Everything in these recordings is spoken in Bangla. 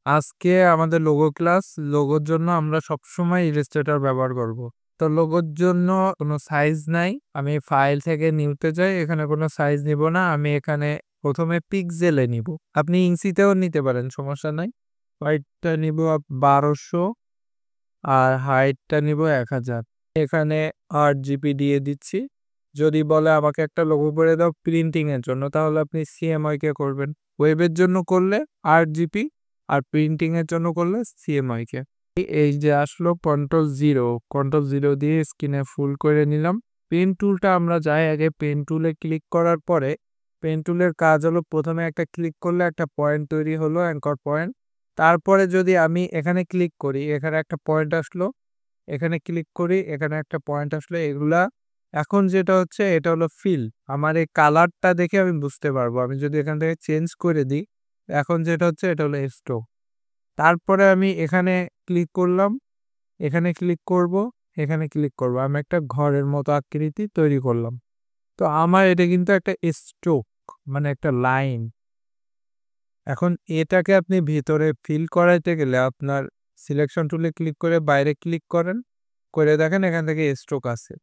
আজকে আমাদের লোগো ক্লাস। লোগোর জন্য আমরা সবসময় ইলাস্ট্রেটর ব্যবহার করব। তো লোগোর জন্য কোনো সাইজ নাই। আমি ফাইল থেকে নিতে যাই। এখানে কোনো সাইজ নিব না। আমি এখানে ১ম এ পিক্সেলে নিব। আপনি ইঞ্চিতেও নিতে পারেন, সমস্যা নাই। হোয়াইটটা নিব ১২০০ আর হাইটটা নিব ১০০০। এখানে ৮ জিবি দিয়ে দিচ্ছি। যদি বলে আমাকে একটা লোগো করে দাও প্রিন্টিং এর জন্য, তাহলে আপনি সিএমওয়াইকে করবেন। ওয়েবের জন্য করলে ৮ জিবি আর প্রিন্টিং এর জন্য করলে সিএমওয়াইকে। এই যে আসলো কন্ট্রোল 0 দিয়ে স্ক্রিনে ফুল করে নিলাম। পেন টুলটা আমরা যাই আগে পেন টুলে ক্লিক করার পরে পেন টুলের কাজ হলো প্রথমে একটা ক্লিক করলে একটা পয়েন্ট তৈরি হলো, অ্যাঙ্কর পয়েন্ট। তারপরে যদি আমি এখানে ক্লিক করি, এখানে একটা পয়েন্ট আসলো, এখানে ক্লিক করি, এখানে একটা পয়েন্ট আসলো। এগুলা এখন যেটা হচ্ছে এটা হলো ফিল। আমার এই কালারটা দেখে আমি বুঝতে পারবো। আমি যদি এখান থেকে চেঞ্জ করে দিই, এখন যেটা হচ্ছে এটা হলো স্ট্রোক। তারপরে আমি এখানে ক্লিক করলাম, এখানে ক্লিক করব, এখানে ক্লিক করব। আমি একটা ঘরের মতো আকৃতি তৈরি করলাম। তো আমার এটা কিন্তু একটা স্ট্রোক, মানে একটা লাইন। এখন এটাকে আপনি ভিতরে ফিল করাইতে গেলে আপনার সিলেকশন টুলে ক্লিক করে বাইরে ক্লিক করেন, করে দেখেন এখান থেকে স্ট্রোক আছে।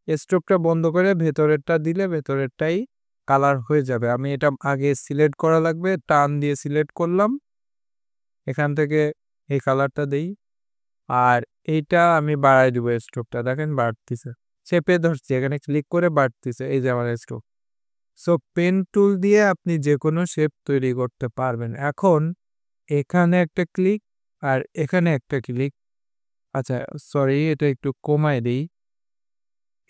স্ট্রোকটা বন্ধ করে ভেতরেরটা দিলে ভেতরেরটাই কালার হয়ে যাবে। আমি এটা আগে সিলেক্ট করা লাগবে, টান দিয়ে সিলেক্ট করলাম, এখান থেকে এই কালারটা দেই। আর এইটা আমি বাড়াই দিব, স্ট্রোকটা দেখেন বাড়তিছে। চেপে ধরছি, এখানে ক্লিক করে বাড়তিছে, এই যে আমার স্ট্রোক। সো পেন টুল দিয়ে আপনি যে কোনো শেপ তৈরি করতে পারবেন। এখন এখানে একটা ক্লিক আর এখানে একটা ক্লিক। আচ্ছা, সরি, এটা একটু কমায় দিই।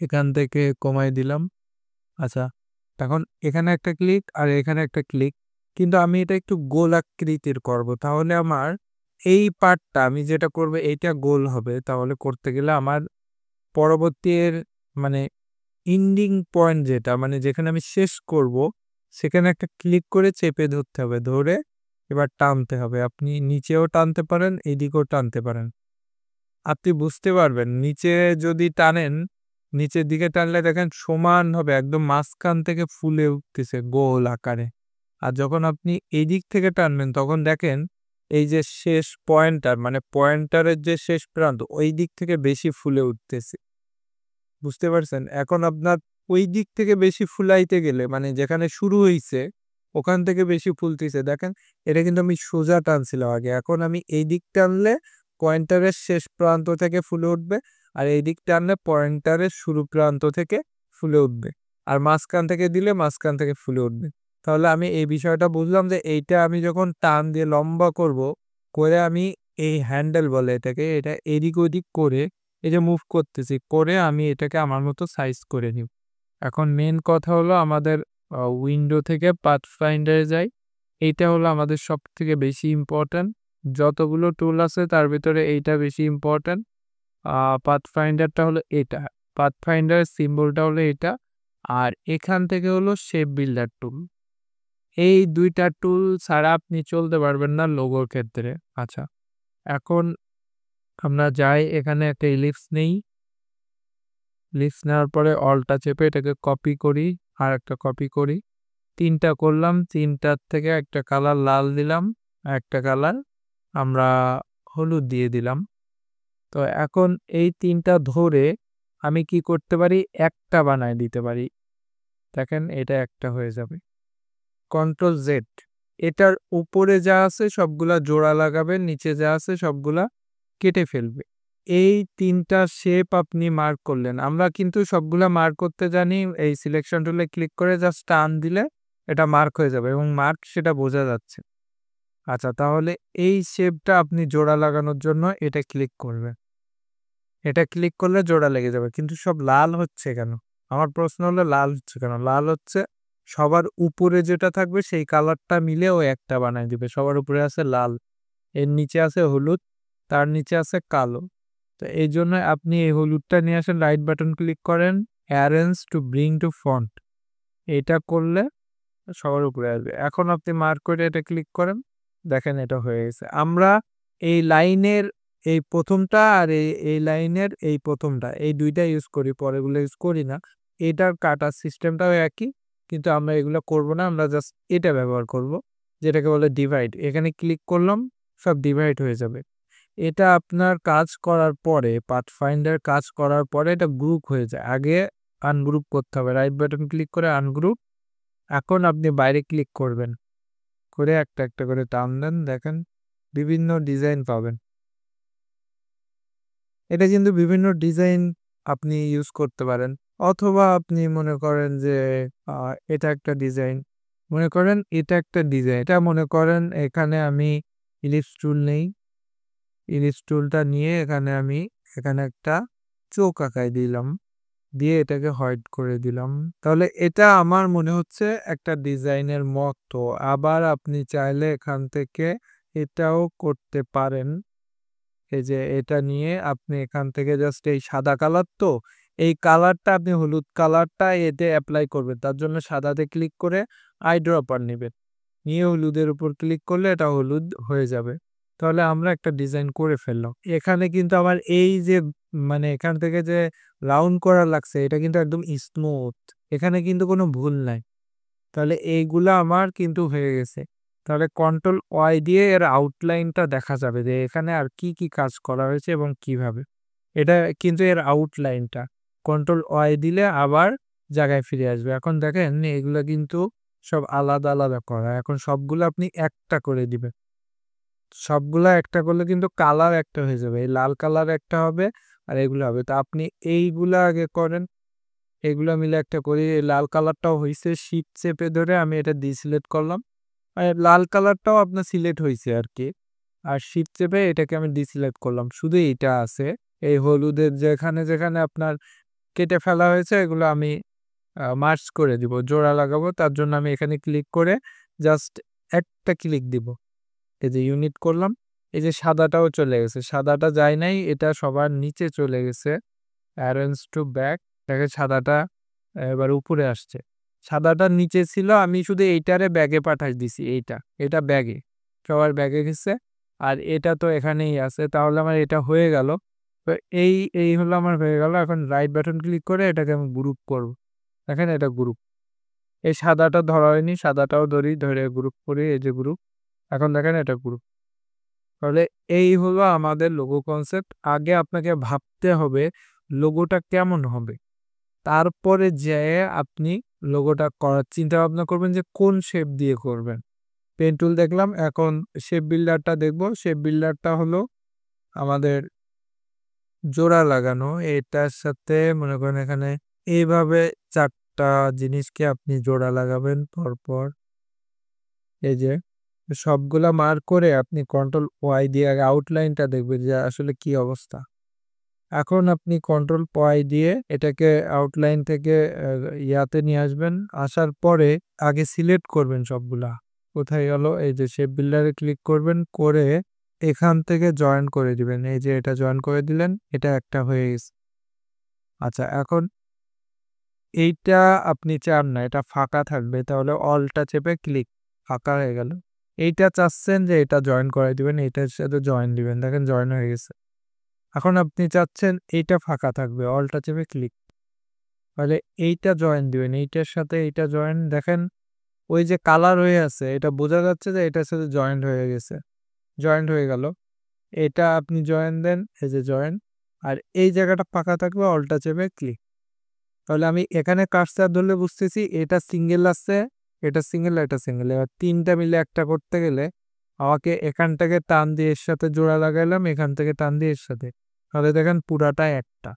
এখান থেকে কমায় দিলাম। আচ্ছা, এখন এখানে একটা ক্লিক আর এখানে একটা ক্লিক। কিন্তু আমি এটা একটু গোল আকৃতির করব। তাহলে আমার এই পার্টটা আমি যেটা করব এইটা গোল হবে। তাহলে করতে গেলে আমার পরবর্তীর মানে এন্ডিং পয়েন্ট যেটা, মানে যেখানে আমি শেষ করব, সেখানে একটা ক্লিক করে চেপে ধরতে হবে। ধরে এবার টানতে হবে। আপনি নিচেও টানতে পারেন, এদিকেও টানতে পারেন। আপনি বুঝতে পারবেন নিচে যদি টানেন, নিচের দিকে টানলে দেখেন সমান হবে, একদম মাঝখান থেকে ফুলে উঠতেছে গোল আকারে। আর যখন আপনি এই দিক থেকে টানবেন তখন দেখেন এই যে শেষ পয়েন্টার, মানে পয়েন্টারের যে শেষ প্রান্ত ওই দিক থেকে বেশি ফুলে উঠতেছে। বুঝতে পারছেন? এখন আপনার ওই দিক থেকে বেশি ফুলাইতে গেলে, মানে যেখানে শুরু হইছে ওখান থেকে বেশি ফুলতেছে। দেখেন এটা কিন্তু আমি সোজা টানছিলাম আগে। এখন আমি এই দিক টানলে পয়েন্টারের শেষ প্রান্ত থেকে ফুলে উঠবে, আর এই দিক টানলে পয়েন্টারের শুরু প্রান্ত থেকে ফুলে উঠবে। আর মাঝখান থেকে দিলে মাঝখান থেকে ফুলে উঠবে। তাহলে আমি এই বিষয়টা বুঝলাম যে এইটা আমি যখন টান দিয়ে লম্বা করব, করে আমি এই হ্যান্ডেল বলে এটাকে, এটা এদিক ওদিক করে এই যে মুভ করতেছি, করে আমি এটাকে আমার মতো সাইজ করে নিব। এখন মেন কথা হলো আমাদের উইন্ডো থেকে পাথফাইন্ডারে যাই। এইটা হলো আমাদের সবথেকে বেশি ইম্পর্ট্যান্ট। যতগুলো টুল আছে তার ভিতরে এইটা বেশি ইম্পর্ট্যান্ট। পাথফাইন্ডারটা হলো এটা। পাথফাইন্ডারের সিম্বলটা হলো এটা। আর এখান থেকে হলো শেপ বিল্ডার টুল। এই ২ টা টুল ছাড়া আপনি চলতে পারবেন না লোগোর ক্ষেত্রে। আচ্ছা, এখন আমরা যাই, এখানে একটা ইলিপস নেই। ইলিপস নেওয়ার পরে অল্টটা চেপে এটাকে কপি করি, আর একটা কপি করি। ৩ টা করলাম, ৩ টার থেকে একটা কালার লাল দিলাম, একটা কালার আমরা হলুদ দিয়ে দিলাম। তো এখন এই ৩ টা ধরে আমি কি করতে পারি, একটা বানায় দিতে পারি। দেখেন এটা একটা হয়ে যাবে। কন্ট্রোল জেড, এটার উপরে যা আছে সবগুলা জোড়া লাগাবেন, নিচে যা আছে সবগুলা কেটে ফেলবে। এই ৩ টা শেপ আপনি মার্ক করলেন। আমরা কিন্তু সবগুলা মার্ক করতে জানি। এই সিলেকশন টুলে ক্লিক করে জাস্ট টান দিলে এটা মার্ক হয়ে যাবে এবং মার্ক সেটা বোঝা যাচ্ছে। আচ্ছা, তাহলে এই শেপটা আপনি জোড়া লাগানোর জন্য এটা ক্লিক করবেন। এটা ক্লিক করলে জোড়া লেগে যাবে। কিন্তু সব লাল হচ্ছে কেন? আমার প্রশ্ন হলো লাল হচ্ছে কেন? লাল হচ্ছে সবার উপরে যেটা থাকবে সেই কালারটা মিলে ও একটা বানায় দিবে। সবার উপরে আছে লাল, এর নিচে আছে হলুদ, তার নিচে আছে কালো। তো এইজন্য আপনি এই হলুদটা নিয়ে আসেন, রাইট বাটন ক্লিক করেন, arrange to bring to font. এটা করলে সবার উপরে আসবে। এখন আপনি মার্ক করে এটা ক্লিক করেন, দেখেন এটা হয়ে গেছে। আমরা এই লাইনের এই ১ম টা আর এই লাইনের এই ১ম টা, এই ২ টা ইউজ করি, পরেরগুলো ইউজ করি না। এটার কাটার সিস্টেমটাও একই, কিন্তু আমরা এগুলো করব না। আমরা জাস্ট এটা ব্যবহার করব, যেটাকে বলে ডিভাইড। এখানে ক্লিক করলাম, সব ডিভাইড হয়ে যাবে। এটা আপনার কাজ করার পরে পাথফাইন্ডার কাজ করার পরে এটা গ্রুপ হয়ে যায়। আগে আনগ্রুপ করতে হবে। রাইট বাটন ক্লিক করে আনগ্রুপ। এখন আপনি বাইরে ক্লিক করবেন। করে একটা একটা করে টান দেন, দেখেন বিভিন্ন ডিজাইন পাবেন। এটা কিন্তু বিভিন্ন ডিজাইন আপনি ইউজ করতে পারেন। অথবা আপনি মনে করেন যে এটা একটা ডিজাইন। মনে করেন এটা একটা ডিজাইন। এটা মনে করেন এখানে আমি ইলিপস টুল নেই। ইলিপস টুলটা নিয়ে এখানে একটা চোখ আঁকায় দিলাম। দিয়ে এটাকে হোয়াইট করে দিলাম। তাহলে এটা আমার মনে হচ্ছে একটা ডিজাইনের মতো। আবার আপনি চাইলে এখান থেকে এটাও করতে পারেন। এই যে এটা নিয়ে আপনি এখান থেকে জাস্ট এই সাদা কালার তো, এই কালারটা আপনি হলুদ কালারটা এতে এপ্লাই করবেন। তার জন্য সাদাতে ক্লিক করে আইড্রপার নিবেন। নিয়ে হলুদের উপর ক্লিক করলে এটা হলুদ হয়ে যাবে। তাহলে আমরা একটা ডিজাইন করে ফেললাম। এখানে কিন্তু আমার এই যে মানে এখান থেকে যে রাউন্ড করা লাগছে এটা কিন্তু একদম স্মুথ। এখানে কিন্তু কোনো ভুল নাই। তাহলে এইগুলা আমার কিন্তু হয়ে গেছে। তাহলে কন্ট্রোল ওয়াই দিয়ে এর আউটলাইনটা দেখা যাবে যে এখানে আর কি, কি কাজ করা হয়েছে এবং কিভাবে। এটা কিন্তু এর আউটলাইনটা। কন্ট্রোল ওয়াই দিলে আবার জায়গায় ফিরে আসবে। এখন দেখেন এগুলা কিন্তু সব আলাদা, আলাদা করা। এখন সবগুলো আপনি একটা করে দিবেন। সবগুলা একটা করলে কিন্তু কালার একটা হয়ে যাবে। এই লাল কালার একটা হবে আর এগুলো হবে। তো আপনি এইগুলা আগে করেন। এগুলা মিলে একটা করি। এই লাল কালারটাও হইছে। শিফট চেপে ধরে আমি এটা ডিসিলেক্ট করলাম। আর লাল কালারটাও আপনার সিলেক্ট হইছে আরকি। আর শিফট চেপে এটাকে আমি ডিসিলেক্ট করলাম। শুধু এইটা আছে। এই হলুদের যেখানে, যেখানে আপনার কেটে ফেলা হয়েছে এগুলো আমি মার্জ করে দিব। জোড়া লাগাবো। তার জন্য আমি এখানে ক্লিক করে জাস্ট একটা ক্লিক দিব। এই যে ইউনিট করলাম। এই যে সাদাটাও চলে গেছে। সাদাটা যায় নাই। এটা সবার নিচে চলে গেছে। Arrange to back. দেখেন সাদাটা এবার উপরে আসছে। সাদাটার নিচে ছিল, আমি শুধু এইটারে ব্যাগে পাঠাই দিছি এইটা। এটা ব্যাগে। সবার ব্যাগে গেছে। আর এটা তো এখানেই আছে। তাহলে আমার এটা হয়ে গেল। তো এই হলো আমার হয়ে গেল। এখন রাইট বাটন ক্লিক করে এটাকে আমি গ্রুপ করব। দেখেন এটা গ্রুপ। এই সাদাটা ধরা হয়নি। সাদাটাও ধরি, ধরে গ্রুপ করি। এই যে গ্রুপ। এখন দেখেন এটা গ্রুপ। তাহলে এই হলো আমাদের লোগো কনসেপ্ট। আগে আপনাকে ভাবতে হবে লোগোটা কেমন হবে। তারপরে যেয়ে আপনি লোগোটা করার চিন্তা ভাবনা করবেন যে কোন শেপ দিয়ে করবেন। পেন টুল দেখলাম, এখন শেপ বিল্ডারটা দেখব। শেপ বিল্ডারটা হলো আমাদের জোড়া লাগানো। এটার সাথে মনে করেন এখানে এইভাবে ৪ টা জিনিসকে আপনি জোড়া লাগাবেন পরপর। এই যে সবগুলা মার্ক করে আপনি কন্ট্রোল ওয়াই দিয়ে আগে আউটলাইনটা দেখবেন যে আসলে কি অবস্থা। এখন আপনি কন্ট্রোল ওয়াই দিয়ে এটাকে আউটলাইন থেকে ইয়াতে নিয়ে আসবেন। আসার পরে আগে সিলেক্ট করবেন সবগুলা। কোথায় গেল? এই যে শেপ বিল্ডারে ক্লিক করবেন, করে এখান থেকে জয়েন করে দিবেন। এই যে এটা জয়েন করে দিলেন, এটা একটা হয়ে গেছে। আচ্ছা, এখন এইটা আপনি চান না, এটা ফাঁকা থাকবে। তাহলে অলটা চেপে ক্লিক, ফাঁকা হয়ে গেল। এইটা চাচ্ছেন যে এটা জয়েন করে দিবেন, এইটার সাথে জয়েন দিবেন। দেখেন জয়েন হয়ে গেছে। এখন আপনি চাচ্ছেন এইটা ফাঁকা থাকবে, অলটা চেপে ক্লিক। তাহলে এইটা জয়েন দিবেন, এইটার সাথে এইটা জয়েন। দেখেন ওই যে কালার হয়ে আছে, এটা বোঝা যাচ্ছে যে এটার সাথে জয়েন্ট হয়ে গেছে। জয়েন্ট হয়ে গেল। এটা আপনি জয়েন দেন, এই যে জয়েন। আর এই জায়গাটা ফাঁকা থাকবে, অলটা চেপে ক্লিক। তাহলে আমি এখানে কার্সর ধরলে বুঝতেছি এটা সিঙ্গেল আছে, এটা সিঙ্গেল, এটা সিঙ্গেল। এবার ৩টা মিলে একটা করতে গেলে আমাকে এখান থেকে টান দিয়ে এর সাথে জোড়া লাগাইলাম, এখান থেকে টান দিয়ে এর সাথে। তাহলে দেখেন পুরাটা একটা।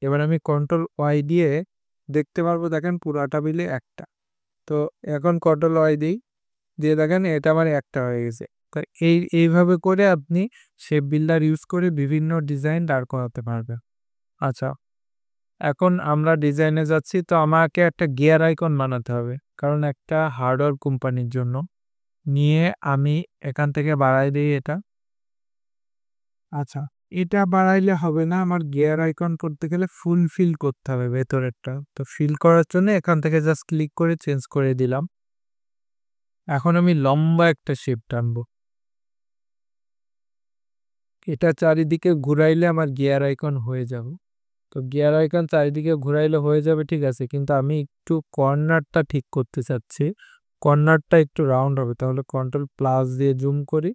এবার আমি কন্ট্রোল ওয়াই দিয়ে দেখতে পারবো, দেখেন পুরাটা মিলে একটা। তো এখন কন্ট্রোল ওয়াই দিই, দিয়ে দেখেন এটা আমার একটা হয়ে গেছে। তো এইভাবে করে আপনি শেপ বিল্ডার ইউজ করে বিভিন্ন ডিজাইন দাঁড় করাতে পারবেন। আচ্ছা, এখন আমরা ডিজাইনে যাচ্ছি। তো আমাকে একটা গিয়ার আইকন বানাতে হবে, কারণ একটা হার্ডওয়্যার কোম্পানির জন্য। নিয়ে আমি এখান থেকে বাড়াই দিই এটা। আচ্ছা, এটা বাড়াইলে হবে না, আমার গিয়ার আইকন করতে গেলে ফুল ফিল করতে হবে ভেতরেরটা। তো ফিল করার জন্য এখান থেকে জাস্ট ক্লিক করে চেঞ্জ করে দিলাম। এখন আমি লম্বা একটা শেপ টানবো। এটা চারিদিকে ঘুরাইলে আমার গিয়ার আইকন হয়ে যাবে। তো গিয়ার আইকন চারিদিকে ঘুরাইলে হয়ে যাবে, ঠিক আছে। কিন্তু আমি একটু কর্নারটা ঠিক করতে চাচ্ছি। কর্নারটা একটু রাউন্ড হবে। তাহলে কন্ট্রোল প্লাস দিয়ে জুম করি,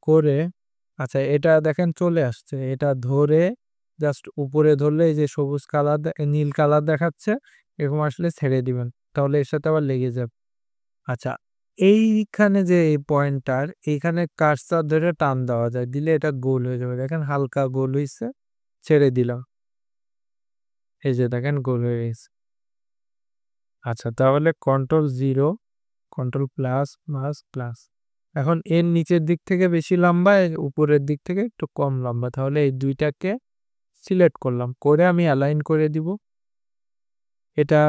করে আচ্ছা এটা দেখেন চলে আসছে। এটা ধরে জাস্ট উপরে ধরলে এই যে সবুজ কালার নীল কালার দেখাচ্ছে, এরকম আসলে ছেড়ে দিবেন। তাহলে এর সাথে আবার লেগে যাবে। আচ্ছা এইখানে যে এই পয়েন্টার এইখানে কার্সর ধরে টান দেওয়া যায়। দিলে এটা গোল হয়ে যাবে। দেখেন হালকা গোল হইছে। ছেড়ে দিলাম। এই যে দেখেন গোল হয়ে গেছে। আচ্ছা তাহলে control 0, control plus, plus, plus. এখন এর নিচের দিক থেকে বেশি লম্বা, এর উপরের দিক থেকে একটু কম লম্বা। তাহলে এই ২ টাকে সিলেক্ট করলাম। করে আমি অ্যালাইন করে দিব। এটা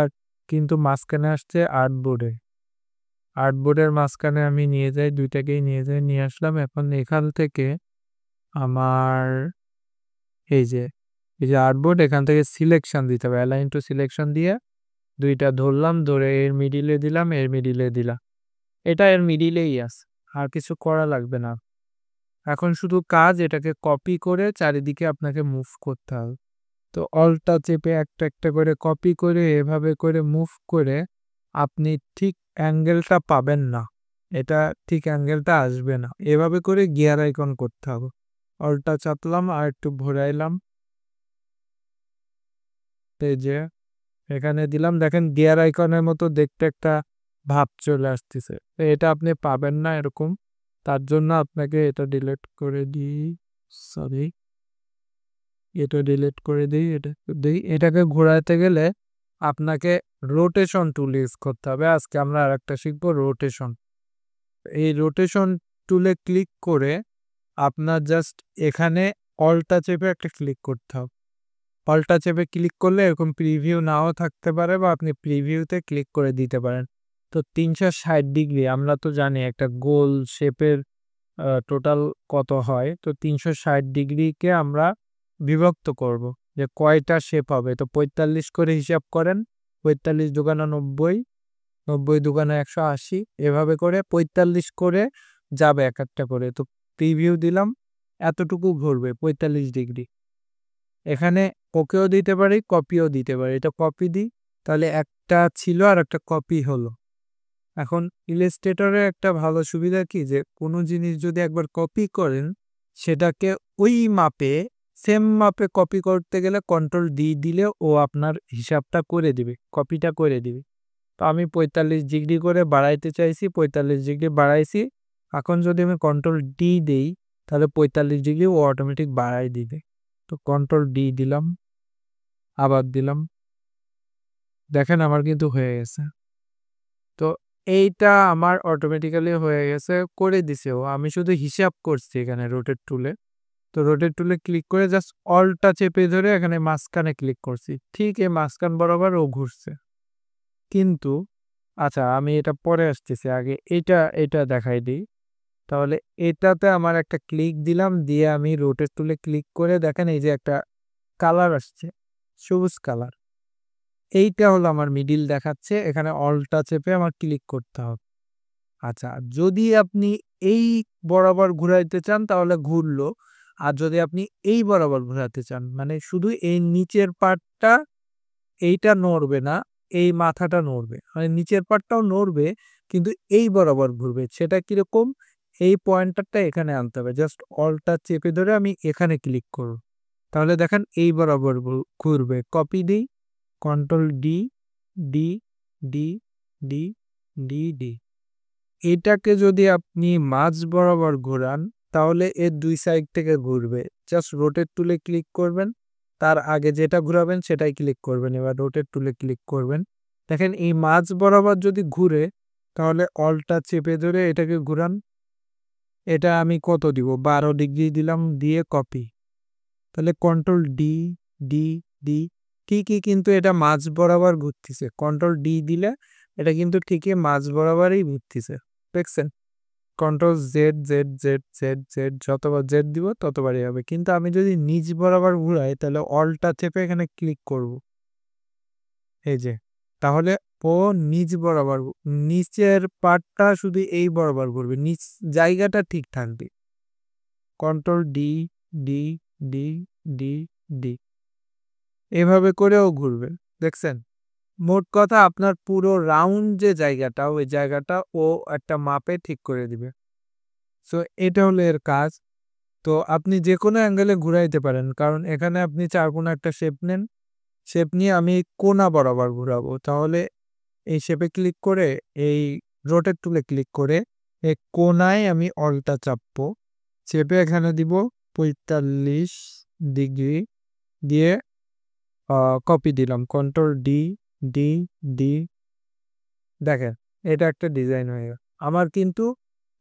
কিন্তু মাঝখানে আসছে আর্টবোর্ডে। আর্টবোর্ডের মাঝখানে আমি নিয়ে যাই, ২ টাকেই নিয়ে যাই, নিয়ে আসলাম। এখন এখান থেকে আমার এই যে আর্টবোর্ড এখান থেকে সিলেকশন দিতে হবে। অ্যালাইন টু সিলেকশন দিয়ে ২ টা ধরলাম, ধরে এর মিডিলে দিলাম, এর মিডিলে দিলাম। এটা এর মিডিলেই আছে। আর কিছু করা লাগবে না। এখন শুধু কাজ এটাকে কপি করে চারিদিকে আপনাকে মুভ করতে হবে। তো অল্টটা চেপে একটা, একটা করে কপি করে এভাবে করে মুভ করে আপনি ঠিক অ্যাঙ্গেলটা পাবেন না। এটা ঠিক অ্যাঙ্গেলটা আসবে না। এভাবে করে গিয়ার আইকন করতে হবে। অল্টটা চাপলাম আর একটু ঘোরাইলাম। এই যে এখানে দিলাম দেখেন গিয়ার আইকনের মতো দেখতে একটা ভাব চলে আসতেছে। তো এটা আপনি পাবেন না এরকম। তার জন্য আপনাকে এটা ডিলিট করে দিই। সরি। এটা ডিলিট করে দিই, এটা দিই। এটাকে ঘোরাতে গেলে আপনাকে রোটেশন টুল ইউজ করতে হবে। আজকে আমরা আরেকটা শিখব রোটেশন। এই রোটেশন টুলে ক্লিক করে আপনার জাস্ট এখানে অল্টটা চেপে একটা ক্লিক করতে হবে। অল্টটা চেপে ক্লিক করলে এরকম প্রিভিউ নাও থাকতে পারে বা আপনি প্রিভিউতে ক্লিক করে দিতে পারেন। তো ৩৬০ ডিগ্রি আমরা তো জানি একটা গোল শেপের টোটাল কত হয়। তো ৩৬০ ডিগ্রিকে আমরা বিভক্ত করব যে কয়টা শেপ হবে। তো ৪৫ করে হিসাব করেন। ৪৫ দুগুণা ৯০, ৯০ দুগুণা ১৮০, এভাবে করে ৪৫ করে যাবে এক একটা করে। তো প্রিভিউ দিলাম, এতটুকু ঘুরবে ৪৫ ডিগ্রি। এখানে ওকেও দিতে পারি, কপিও দিতে পারি। এটা কপি দিই, তাহলে একটা ছিল আর একটা কপি হলো। এখন ইলাস্ট্রেটরে একটা ভালো সুবিধা কি যে কোনো জিনিস যদি একবার কপি করেন সেটাকে ওই মাপে সেম মাপে কপি করতে গেলে কন্ট্রোল ডি দিলে ও আপনার হিসাবটা করে দিবে, কপিটা করে দিবে। তো আমি ৪৫ ডিগ্রি করে বাড়াইতে চাইছি, ৪৫ ডিগ্রি বাড়াইছি। এখন যদি আমি কন্ট্রোল ডি দেই তাহলে ৪৫ ডিগ্রি ও অটোমেটিক বাড়াই দিবে। তো কন্ট্রোল ডি দিলাম, আবার দিলাম। দেখেন আমার কিন্তু হয়ে গেছে। তো এইটা আমার অটোমেটিক্যালি হয়ে গেছে, করে দিছে ও। আমি শুধু হিসাব করছি এখানে রোটেট টুলে। তো রোটেট টুলে ক্লিক করে জাস্ট অল্টটা চেপে ধরে এখানে মাঝখানে ক্লিক করছি। ঠিক এই মাঝখান বরাবর ও ঘুরছে। কিন্তু আচ্ছা আমি এটা পরে আসতেছি, আগে এটা দেখাই দিই। তাহলে এটাতে আমার একটা ক্লিক দিলাম, দিয়ে আমি রোটেট টুলে ক্লিক করে দেখেন এই যে একটা কালার আসছে, সবুজ কালার। এইটা হলো আমার মিডিল দেখাচ্ছে। এখানে অল্টটা চেপে আমার ক্লিক করতে হবে। আচ্ছা যদি আপনি এই বরাবর ঘুরাইতে চান তাহলে ঘুরলো। আর যদি আপনি এই বরাবর ঘোরাতে চান মানে শুধু এই নিচের পার্টটা এইটা নড়বে না, এই মাথাটা নড়বে। মানে নিচের পার্টটাও নড়বে কিন্তু এই বরাবর ঘুরবে। সেটা কিরকম? এই পয়েন্টারটা এখানে আনতে হবে। জাস্ট অল্টটা চেপে ধরে আমি এখানে ক্লিক করব। তাহলে দেখেন এই বরাবর ঘুরবে। কপি দিই, control D, D, D, D, D, D. এটাকে যদি আপনি মাঝ বরাবর ঘোরান তাহলে এর ২ সাইড থেকে ঘুরবে। জাস্ট রোটেট টুলে ক্লিক করবেন। তার আগে যেটা ঘুরাবেন সেটাই ক্লিক করবেন। এবার রোটেট টুলে ক্লিক করবেন। দেখেন এই মাঝ বরাবর যদি ঘুরে তাহলে অল্টটা চেপে ধরে এটাকে ঘুরান। এটা আমি কত দিব? ১২ ডিগ্রি দিলাম, দিয়ে কপি। তাহলে কন্ট্রোল ডি, ডি, ডি, ঠিকই কিন্তু এটা মাঝ বরাবর ঘুরতেছে। কন্ট্রোল ডি দিলে এটা কিন্তু ঠিকই মাঝ বরাবরই ঘুরতেছে। দেখছেন? Control Z, Z, Z, Z, Z, যতবার জেড দিব ততবারই হবে। কিন্তু আমি যদি নিচ বরাবর ঘুরাই তাহলে অল্টটা চেপে এখানে ক্লিক করব। এই যে তাহলে ও নিচ বরাবর নিচের পার্টটা শুধু এই বরাবর ঘুরবে, নিচ জায়গাটা ঠিক থাকবে। Control D, D, D, D, D, এভাবে করেও ঘুরবে। দেখছেন? মোট কথা আপনার পুরো রাউন্ড যে জায়গাটা ওই জায়গাটা ও একটা মাপে ঠিক করে দিবে। সো এটা হলো এর কাজ। তো আপনি যেকোনো অ্যাঙ্গেলে ঘুরাইতে পারেন। কারণ এখানে আপনি চারকোনা একটা শেপ নেন। শেপ নিয়ে আমি কোণা বরাবর ঘুরাবো। তাহলে এই শেপে ক্লিক করে এই রোটেট টুলে ক্লিক করে এই কোণায় আমি অলটা চাপবো। চেপে এখানে দিব ৪৫ ডিগ্রি দিয়ে কপি দিলাম। Control D, D, D. দেখেন এটা একটা ডিজাইন হয়ে গেল। আমার কিন্তু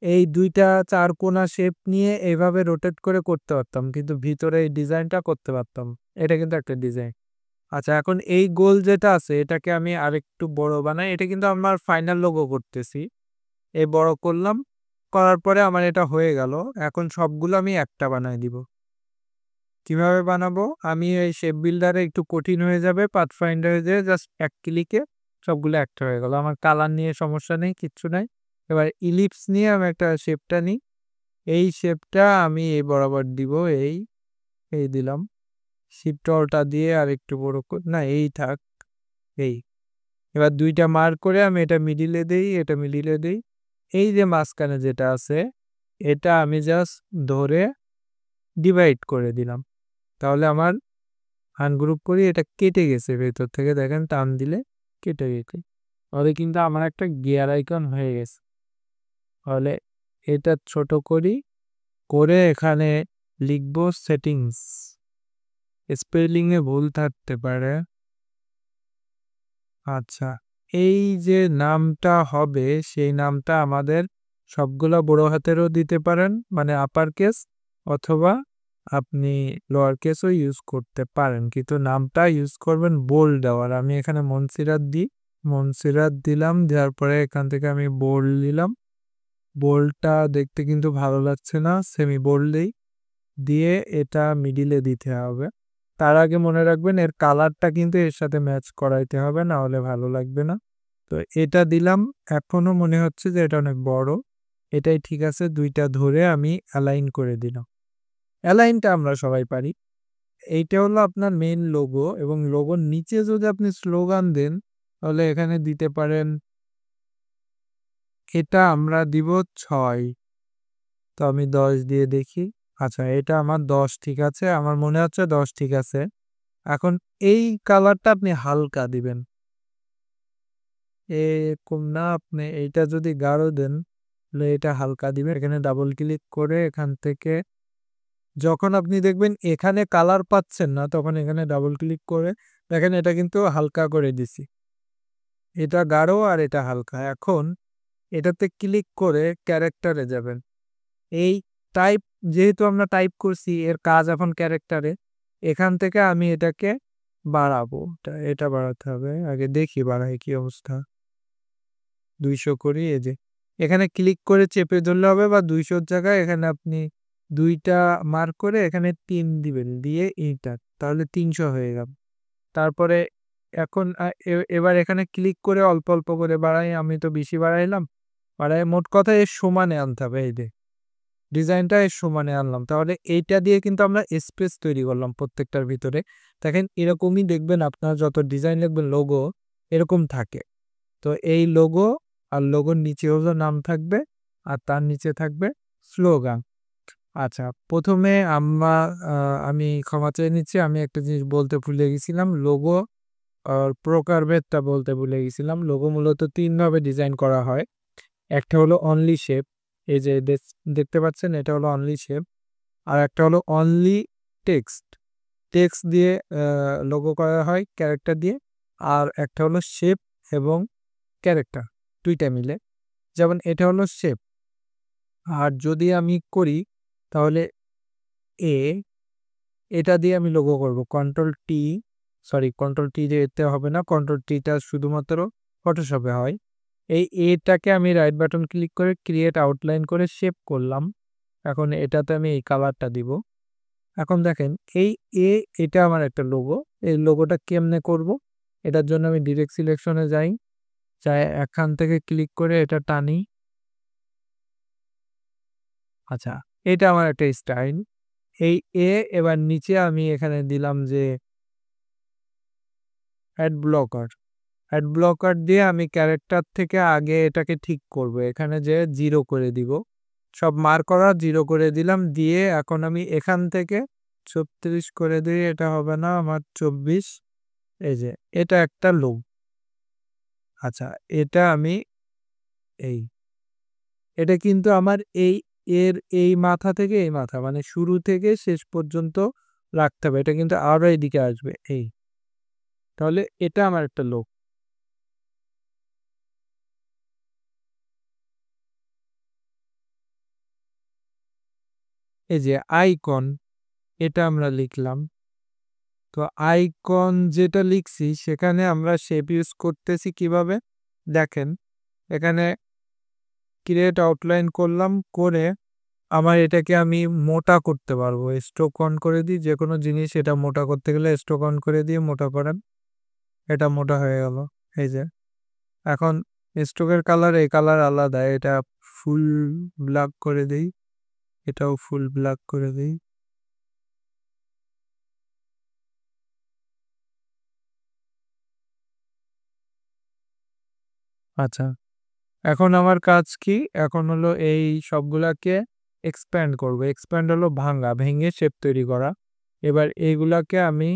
এই ২ টা ৪ কোণা শেপ নিয়ে এভাবে রোটেট করে করতে পারতাম। কিন্তু ভিতরে এই ডিজাইনটা করতে পারতাম। এটা কিন্তু একটা ডিজাইন। আচ্ছা এখন এই গোল যেটা আছে এটাকে আমি আরেকটু বড় বানাই। এটা কিন্তু আমার ফাইনাল লোগো করতেছি। এই বড় করলাম। করার পরে আমার এটা হয়ে গেল। এখন সবগুলো আমি একটা বানায় দিব। কিভাবে বানাবো? আমি এই শেপ বিল্ডারে একটু কঠিন হয়ে যাবে। পাথফাইন্ডারে যেয়ে জাস্ট এক ক্লিকে সবগুলো একটা হয়ে গেল। আমার কালার নিয়ে সমস্যা নেই, কিচ্ছু নাই। এবার ইলিপস নিয়ে আমি একটা শেপটা নিই। এই শেপটা আমি এই বরাবর দিব। এই দিলাম। শিফট অলটা দিয়ে আরেকটু বড় না এই থাক। এই। এবার ২ টা মার্ক করে আমি এটা মিডিলে দেই, এটা মিডিলে দেই। এই যে মাঝখানে যেটা আছে এটা আমি জাস্ট ধরে ডিভাইড করে দিলাম। তাহলে আমার আনগ্রুপ করি এটা কেটে গেছে ভেতর থেকে দেখেন টান দিলে কেটে গেছে। তাহলে কিন্তু আমার একটা গিয়ার আইকন হয়ে গেছে। তাহলে এটা ছোট করি, করে এখানে লিখব সেটিংস। স্পেলিংয়ে ভুল থাকতে পারে। আচ্ছা এই যে নামটা হবে সেই নামটা আমাদের সবগুলা বড় হাতেরও দিতে পারেন মানে আপার কেস, অথবা আপনি লোয়ার কেসও ইউজ করতে পারেন, কিন্তু নামটা ইউজ করবেন বোল্ড দেওয়ার। আমি এখানে মনসিরাত দিই, মনসিরাত দিলাম, দেওয়ার পরে এখান থেকে আমি বোল্ড দিলাম। বোল্ডটা দেখতে কিন্তু ভালো লাগছে না, সেমি বোল্ড দিয়ে এটা মিডিলে দিতে হবে। তার আগে মনে রাখবেন এর কালারটা কিন্তু এর সাথে ম্যাচ করাইতে হবে, না হলে ভালো লাগবে না। তো এটা দিলাম। এখনো মনে হচ্ছে যে এটা অনেক বড়। এটাই ঠিক আছে। ২ টা ধরে আমি অ্যালাইন করে দিলাম। অ্যালাইনটা আমরা সবাই পারি। এইটা হলো আপনার মেইন লোগো, এবং লোগোর নিচে যদি আপনি স্লোগান দেন তাহলে এখানে দিতে পারেন, এটা আমরা দিব ৬। তো আমি ১০ দিয়ে দেখি। আচ্ছা এটা আমার ১০ ঠিক আছে। আমার মনে হচ্ছে ১০ ঠিক আছে। এখন এই কালারটা আপনি হালকা দিবেন। এরকম না, আপনি এইটা যদি গাঢ় দেন তাহলে এটা হালকা দিবেন। এখানে ডাবল ক্লিক করে এখান থেকে যখন আপনি দেখবেন এখানে কালার পাচ্ছেন না তখন এখানে ডাবল ক্লিক করে দেখেন এটা কিন্তু হালকা করে দিছি। এটা গাঢ় আর এটা হালকা। এখন এটাতে ক্লিক করে ক্যারেক্টারে যাবেন। এই টাইপ যেহেতু আমরা টাইপ করছি এর কাজ এখন ক্যারেক্টারে। এখান থেকে আমি এটাকে বাড়াবো। এটা বাড়াতে হবে। আগে দেখি বাড়াই কি অবস্থা। ২০০ করি, এই যে। এখানে ক্লিক করে চেপে ধরলে হবে, বা ২০০ র জায়গায় এখানে আপনি ২ টা মার্ক করে এখানে ৩ দিবেন। দিয়ে এন্টার। তাহলে ৩০০ হয়ে গেল। তারপরে এখন এবার এখানে ক্লিক করে অল্প, অল্প করে বাড়াই। আমি তো বেশি বাড়াইলাম। বাড়ায় মোট কথা এর সমানে আনতে হবে, এই যে। ডিজাইনটা এর সমানে আনলাম। তাহলে এইটা দিয়ে কিন্তু আমরা স্পেস তৈরি করলাম প্রত্যেকটার ভিতরে। দেখেন এরকমই দেখবেন আপনারা যত ডিজাইন লিখবেন লোগো এরকম থাকে। তো এই লোগো আর লোগোর নিচে হলো নাম থাকবে, আর তার নিচে থাকবে স্লোগান। আচ্ছা প্রথমে আমি ক্ষমা চেয়ে নিচ্ছি, আমি একটা জিনিস বলতে ভুলে গেছিলাম। লোগো আর প্রকারভেদটা বলতে ভুলে গেছিলাম। লোগো মূলত ৩ ভাবে ডিজাইন করা হয়। একটা হলো অনলি শেপ, এই যে দেখতে পাচ্ছেন এটা হলো অনলি শেপ। আর একটা হলো অনলি টেক্সট, টেক্সট দিয়ে লোগো করা হয় ক্যারেক্টার দিয়ে। আর একটা হলো শেপ এবং ক্যারেক্টার ২ টা মিলে। যেমন এটা হলো শেপ। আর যদি আমি করি তাহলে এটা দিয়ে আমি লোগো করব। কন্ট্রোল টি দিতে হবে না, কন্ট্রোল টিটা শুধুমাত্র ফটোশপে হয়। এই এটাকে আমি রাইট বাটন ক্লিক করে ক্রিয়েট আউটলাইন করে শেপ করলাম। এখন এটাতে আমি এই কালারটা দিব। এখন দেখেন এই এটা আমার একটা লোগো। এই লোগোটা কেমনে করব? এটার জন্য আমি ডিরেক্ট সিলেকশনে যাই, এখান থেকে ক্লিক করে এটা টানি। আচ্ছা এটা আমার একটা স্টাইল। এই এবার নিচে আমি এখানে দিলাম যে অ্যাড ব্লকার দিয়ে আমি ক্যারেক্টার থেকে আগে এটাকে ঠিক করব। এখানে যে 0 করে দিব। সব মার্ক করা 0 করে দিলাম, দিয়ে এখন আমি এখান থেকে 36 করে দিই, এটা হবে না আমার 24। এই যে এটা একটা লোক। আচ্ছা, এটা আমি এটা কিন্তু আমার এর এই মাথা থেকে এই মাথা মানে শুরু থেকে শেষ পর্যন্ত রাখতে হবে। এটা কিন্তু আরো এদিকে আসবে তাহলে এটা আমার একটা লোক। এই যে আইকন, এটা আমরা লিখলাম। তো আইকন যেটা লিখছি সেখানে আমরা শেপ ইউজ করতেছি কিভাবে দেখেন, এখানে ক্রিয়েট আউটলাইন করলাম, করে আমার এটাকে আমি মোটা করতে পারবো। স্ট্রোক অন করে দিই, যে কোনো জিনিস এটা মোটা করতে গেলে স্ট্রোক অন করে দিয়ে মোটা করেন, এটা মোটা হয়ে গেল। এই যে এখন স্ট্রোকের কালার, এই কালার আলাদা, এটা ফুল ব্ল্যাক করে দিই, এটাও ফুল ব্ল্যাক করে দিই। আচ্ছা, এখন আমার কাজ কি, এখন হলো এই সবগুলাকে এক্সপ্যান্ড করব। এক্সপ্যান্ড হলো ভাঙা, ভেঙে শেপ তৈরি করা। এবার এইগুলাকে আমি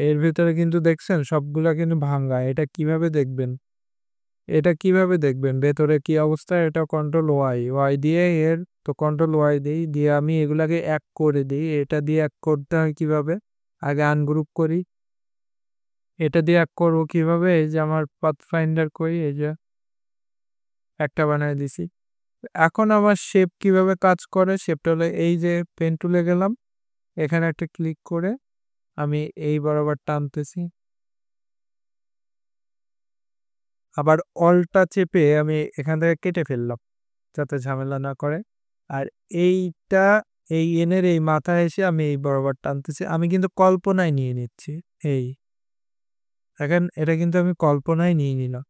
এর ভিতরে কিন্তু দেখছেন সবগুলা কিন্তু ভাঙা। এটা কিভাবে দেখবেন, ভেতরে কি অবস্থা, এটা কন্ট্রোল ওয়াই দিয়ে এর, তো কন্ট্রোল ওয়াই দিই, দিয়ে আমি এগুলাকে এক করে দিই। এটা দিয়ে এক করতে হয় কিভাবে, আগে আনগ্রুপ করি। এটা দিয়ে এক করবো কিভাবে, এই যে আমার পাথ ফাইন্ডার করি, এই যে একটা বানায় দিছি। এখন আমার শেপ কিভাবে কাজ করে, শেপটা হলো এই যে পেন টুলে গেলাম, এখানে একটা ক্লিক করে আমি এই বরাবর টানতেছি, আবার অলটা চেপে আমি এখান থেকে কেটে ফেললাম যাতে ঝামেলা না করে। আর এইটা এই এনের এই মাথায় এসে আমি এই বরাবর টানতেছি, আমি কিন্তু কল্পনায় নিয়ে নিচ্ছি। এই দেখেন, এটা কিন্তু আমি কল্পনায় নিয়ে নিলাম।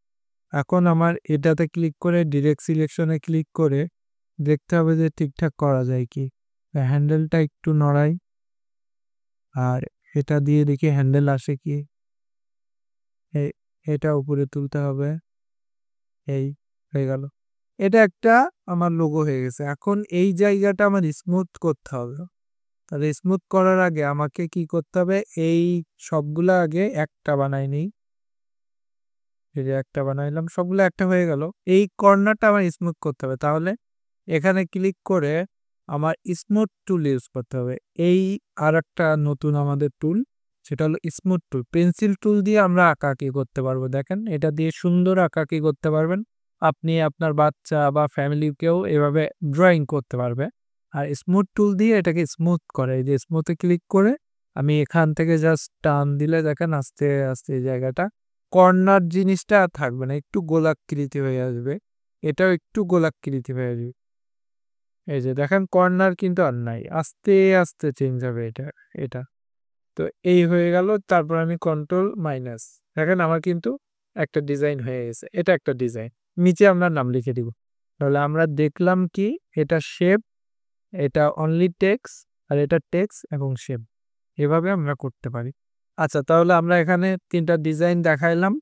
এখন আমার এটাতে ক্লিক করে ডিরেক্ট সিলেকশনে ক্লিক করে দেখতে হবে যে ঠিকঠাক করা যায় কি। হ্যান্ডেলটা একটু নড়াই, আর এটা দিয়ে দেখি হ্যান্ডেল আসে কি। এটা উপরে তুলতে হবে, এই হয়ে গেল। এটা একটা আমার লোগো হয়ে গেছে। এখন এই জায়গাটা আমার স্মুথ করতে হবে। তাহলে স্মুথ করার আগে আমাকে কি করতে হবে, এই সবগুলা আগে একটা বানাই নিই। এই যে একটা বানাইলাম, সবগুলো একটা হয়ে গেল। এই কর্নারটা আমার স্মুথ করতে হবে, তাহলে এখানে ক্লিক করে আমার স্মুথ টুল ইউজ করতে হবে। এই আর একটা নতুন আমাদের টুল, সেটা হলো স্মুথ টুল। পেন্সিল টুল দিয়ে আমরা আঁকাআঁকি করতে পারবো, দেখেন এটা দিয়ে সুন্দর আঁকাআঁকি করতে পারবেন। আপনি আপনার বাচ্চা বা ফ্যামিলিকেও এভাবে ড্রয়িং করতে পারবে। আর স্মুথ টুল দিয়ে এটাকে স্মুথ করে, এই যে স্মুথে ক্লিক করে আমি এখান থেকে জাস্ট টান দিলে দেখেন আস্তে আস্তে এই জায়গাটা কর্নার জিনিসটা আর থাকবে না, একটু গোলাকৃতি হয়ে আসবে। এটাও একটু গোলাকৃতি হয়ে আসবে। এই যে দেখেন কর্নার কিন্তু আর নাই, আস্তে আস্তে চেঞ্জ হবে এটা এটা তো এই হয়ে গেল। তারপর আমি কন্ট্রোল মাইনাস, দেখেন আমার কিন্তু একটা ডিজাইন হয়ে গেছে। এটা একটা ডিজাইন, নিচে আমরা নাম লিখে দিব। তাহলে আমরা দেখলাম কি, এটা শেপ, এটা অনলি টেক্স, আর এটা টেক্স এবং শেপ, এভাবে আমরা করতে পারি। আচ্ছা, তাহলে আমরা এখানে 3টা ডিজাইন দেখাইলাম।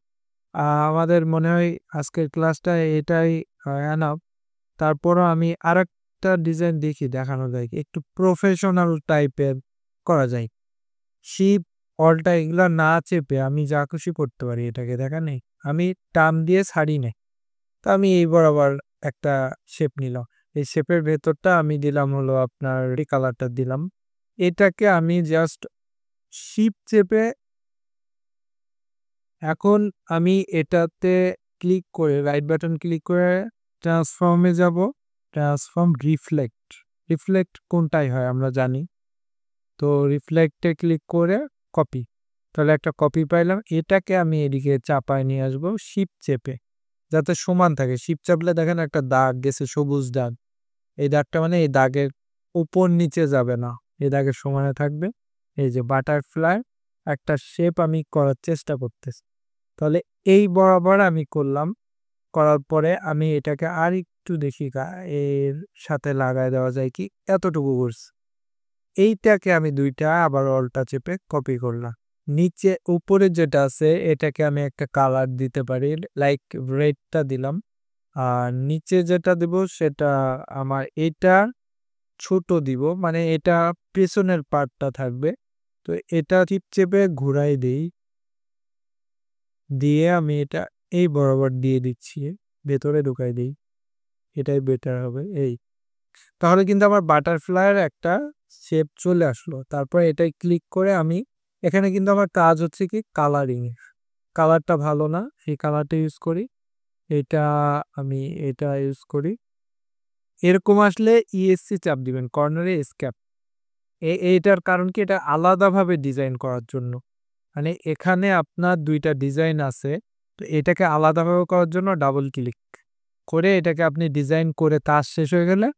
আমাদের মনে হয় আজকের ক্লাসটা এটাই এনাফ। তারপরও আমি আরেকটা ডিজাইন দেখি দেখানো যায় কি, একটু প্রফেশনাল টাইপের করা যায়। শিপ অলটা এগুলা না চেপে আমি যা খুশি করতে পারি এটাকে, দেখা নেই আমি টান দিয়ে ছাড়ি নেই। তো আমি এই বরাবর একটা শেপ নিলাম, এই শেপের ভেতরটা আমি দিলাম হলো আপনার এই কালারটা দিলাম। এটাকে আমি জাস্ট শিপ চেপে, এখন আমি এটাতে ক্লিক করে রাইট বাটন ক্লিক করে ট্রান্সফর্মে যাব। ট্রান্সফর্ম রিফ্লেক্ট, রিফ্লেক্ট কোনটাই হয় আমরা জানি। তো রিফ্লেক্টে ক্লিক করে কপি, তাহলে একটা কপি পাইলাম। এটাকে আমি এদিকে চাপায় নিয়ে আসবো শিপ চেপে, যাতে সমান থাকে। শিপ চাপলে দেখেন একটা দাগ গেছে, সবুজ দাগ। এই দাগটা মানে এই দাগের উপর নিচে যাবে না, এই দাগের সমানে থাকবে। এই যে বাটারফ্লাই একটা শেপ আমি করার চেষ্টা করতেছি, তাহলে এই বরাবর আমি করলাম। করার পরে আমি এটাকে আর একটু দেখি এর সাথে লাগায় দেওয়া যায় কি, এতটুকু করছি। এইটাকে আমি 2টা আবার অলটা চেপে কপি করলাম। নিচে উপরে যেটা আছে এটাকে আমি একটা কালার দিতে পারি, লাইক রেডটা দিলাম। আর নিচে যেটা দেব সেটা আমার এটা ছোট দিব, মানে এটা পেছনের পার্টটা থাকবে। তো এটা টিপ চেপে ঘুরাই দেই, দিয়ে আমি এটা এই বরাবর দিয়ে দিচ্ছি, ভেতরে ঢুকাই দিই, এটাই বেটার হবে। এই তাহলে কিন্তু আমার বাটারফ্লাইয়ের একটা শেপ চলে আসলো। তারপর এটাই ক্লিক করে আমি এখানে কিন্তু আমার কাজ হচ্ছে কি কালারিং, কালারটা ভালো না, সেই কালারটা ইউজ করি। এটা আমি এটা ইউজ করি। এরকম আসলে ইএসসি চাপ দিবেন, কর্নারে এসকেপ। এইটার কারণ কি, এটা আলাদাভাবে ডিজাইন করার জন্য, মানে এখানে আপনার দুইটা ডিজাইন আছে, তো এটাকে আলাদাভাবে করার জন্য ডাবল ক্লিক করে এটাকে আপনি ডিজাইন করে কাজ শেষ হয়ে গেলে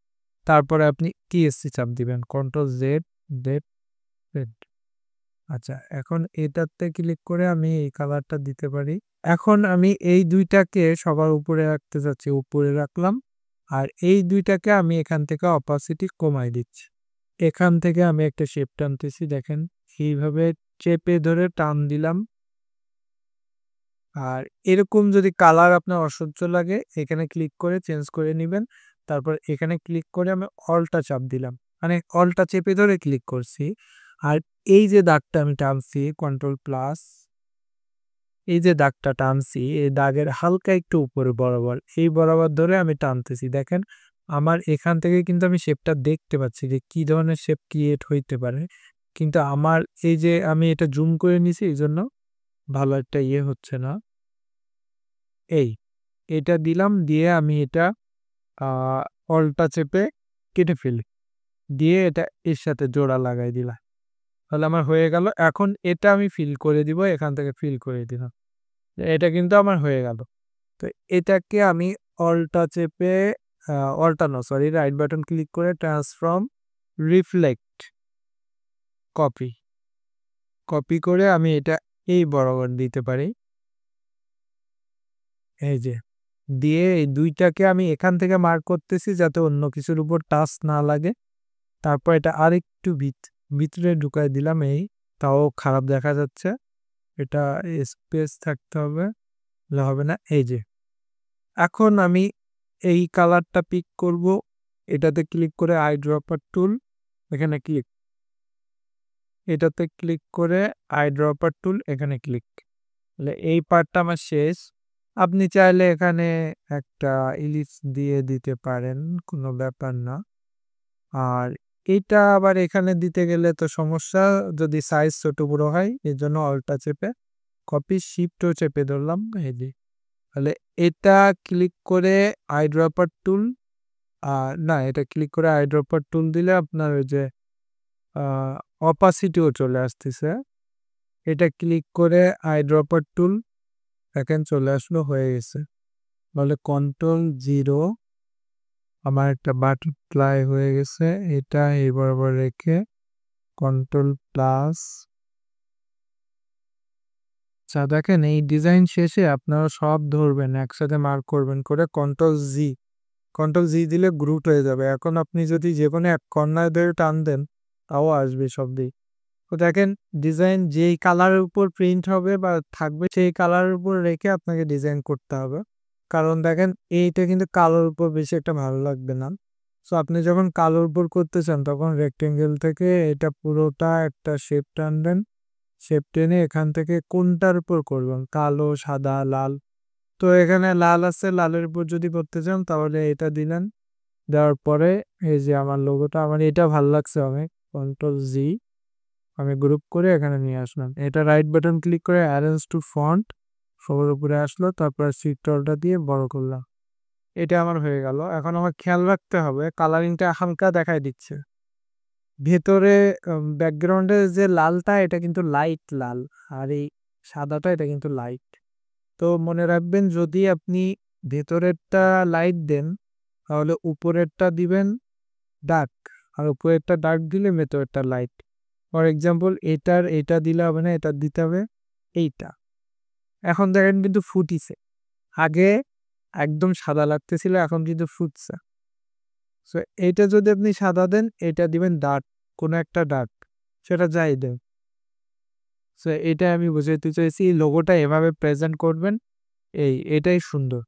তারপরে আপনি টিএসসি চাপ দিবেন, কন্ট্রোল জেড জেড জেড। আচ্ছা, এখন এটাতে ক্লিক করে আমি এই কালারটা দিতে পারি। এখন আমি এই দুইটাকে সবার উপরে রাখতে চাচ্ছি, উপরে রাখলাম। আর এই দুইটাকে আমি এখান থেকে অপাসিটি কমাই দিচ্ছি। এখান থেকে আমি একটা শেপ টানতেছি, দেখেন এইভাবে চেপে ধরে টান দিলাম। আর এরকম যদি কালার আপনার অসহ্য লাগে, এখানে ক্লিক করে চেঞ্জ করে নেবেন। তারপর এখানে ক্লিক করে আমি অলটা চাপ দিলাম, মানে অলটা চেপে ধরে ক্লিক করছি। আর এই যে দাগটা আমি টানছি কন্ট্রোল প্লাস, এই যে দাগটা টানছি এই দাগের হালকা একটু উপরে বরাবর, এই বরাবর ধরে আমি টানতেছি। দেখেন আমার এখান থেকে কিন্তু আমি শেপটা দেখতে পাচ্ছি যে কি ধরনের শেপ ক্রিয়েট হইতে পারে, কিন্তু আমার এই যে আমি এটা জুম করে নিছি এই জন্য ভালো একটা ইয়ে হচ্ছে না। এটা দিলাম, দিয়ে আমি এটা অলটা চেপে কেটে ফেলি, দিয়ে এটা এর সাথে জোড়া লাগাই দিলাম, তাহলে আমার হয়ে গেল। এখন এটা আমি ফিল করে দিব, এখান থেকে ফিল করে দিলাম, এটা কিন্তু আমার হয়ে গেল। তো এটাকে আমি অলটা চেপে অলটা না সরি রাইট বাটন ক্লিক করে ট্রান্সফর্ম রিফ্লেক্ট কপি, কপি করে আমি এটা এই বরাবর দিতে পারি। এই যে দিয়ে এই দুইটাকে আমি এখান থেকে মার্ক করতেছি যাতে অন্য কিছুর উপর টাচ না লাগে। তারপর এটা আরেকটু ভিতরে ঢুকাই দিলাম, এই তাও খারাপ দেখা যাচ্ছে, এটা স্পেস থাকতে হবে, হবে না। এই যে এখন আমি এই কালারটা পিক করব, এটাতে ক্লিক করে আই ড্রপার টুল, এখানে ক্লিক, এটাতে ক্লিক করে আই ড্রপার টুল এখানে ক্লিক, তাহলে এই পার্টটা আমার শেষ। আপনি চাইলে এখানে একটা ইলিশ দিয়ে দিতে পারেন, কোনো ব্যাপার না। আর এটা আবার এখানে দিতে গেলে তো সমস্যা, যদি সাইজ ছোট বড় হয়, এর জন্য অলটা চেপে কপি শিফটও চেপে ধরলাম, এই যে তাহলে এটা ক্লিক করে আই ড্রপার টুল, না এটা ক্লিক করে আই ড্রপার টুল দিলে আপনার ওই যে অপাসিটিও চলে আসতেছে। এটা ক্লিক করে আই ড্রপার টুল দেখেন চলে আসলো, হয়ে গেছে। বলে কন্ট্রোল 0, আমার একটা বাটারফ্লাই হয়ে গেছে, এটা এই বরাবর রেখে কন্ট্রোল প্লাস। আচ্ছা দেখেন এই ডিজাইন শেষে আপনারা সব ধরবেন একসাথে মার্ক করবেন করে কন্ট্রোল জি দিলে গ্রুপ হয়ে যাবে। এখন আপনি যদি যে কোনো এক কর্নার ধরে টান দেন তাও আসবে সব দিক। তো দেখেন ডিজাইন যেই কালারের উপর প্রিন্ট হবে বা থাকবে সেই কালারের উপর রেখে আপনাকে ডিজাইন করতে হবে, কারণ দেখেন এইটা কিন্তু কালোর উপর বেশি একটা ভালো লাগবে না। সো আপনি যখন কালোর উপর করতে চান তখন রেক্টেঙ্গেল থেকে এটা পুরোটা একটা শেপ টানবেন, শেপ টেনে এখান থেকে কোনটার উপর করবেন, কালো সাদা লাল, তো এখানে লাল আছে, লালের উপর যদি করতে চান তাহলে এটা দিলেন, দেওয়ার পরে এই যে আমার লোগোটা, আমার এটা ভালো লাগছে অনেক, কন্ট্রোল জি আমি গ্রুপ করে এখানে নিয়ে আসলাম। এটা রাইট বাটন ক্লিক করে অ্যারেঞ্জ টু ফন্ট, সবার উপরে আসলো, তারপর শিফটটা দিয়ে বড় করলাম, এটা আমার হয়ে গেল। এখন আমার খেয়াল রাখতে হবে কালারিংটা হালকা দেখাই দিচ্ছে, ভেতরে ব্যাকগ্রাউন্ডে যে লালটা এটা কিন্তু লাইট লাল, আর এই সাদাটা এটা কিন্তু লাইট। তো মনে রাখবেন যদি আপনি ভেতরেরটা লাইট দেন তাহলে উপরেরটা দিবেন ডার্ক, আর উপরেরটা ডার্ক দিলে ভেতরেরটা লাইট। ফর এক্সাম্পল এটা দিলে হবে না, এটা দিতে হবে এইটা। এখন দেখেন কিন্তু ফুটিছে, আগে একদম সাদা লাগতেছিল, এখন কিন্তু ফুটছে। সো এইটা যদি আপনি সাদা দেন, এটা দিবেন ডার্ক, কোনো একটা ডার্ক, সেটা যাই দেন। সো এটা আমি বুঝাইতে চাইছি, লোগোটা এভাবে প্রেজেন্ট করবেন, এটাই সুন্দর।